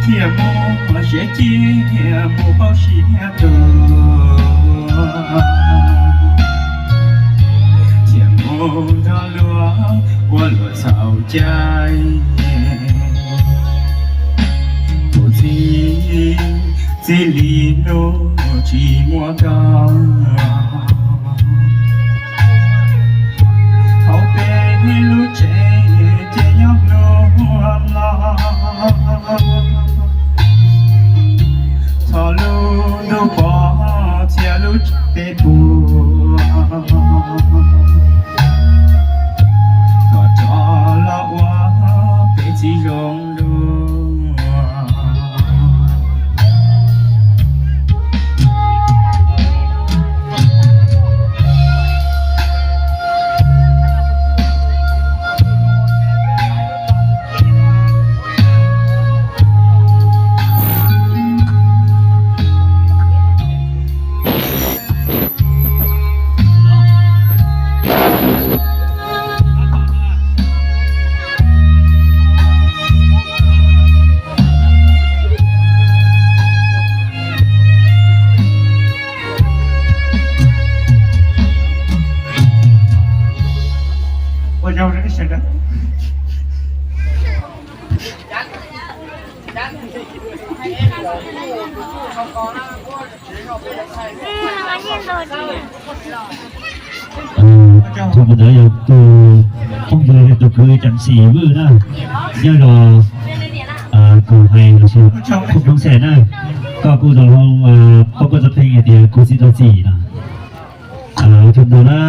天莫学姐莫报写的，天莫大落我落草摘，不知这里路寂寞高。路这样路啦，草路都把铁路得过，我找了我北极融入。我绕这个现在。ธรรมดาอย่างตัวต้องเดินตัวคือจันสีมือนะย่ารอกูให้เราเชื่อคุณน้องแสนนะก็กูจะลองก็จะเพลงไอเดียกูซีตัวจีนะจนตัวนะ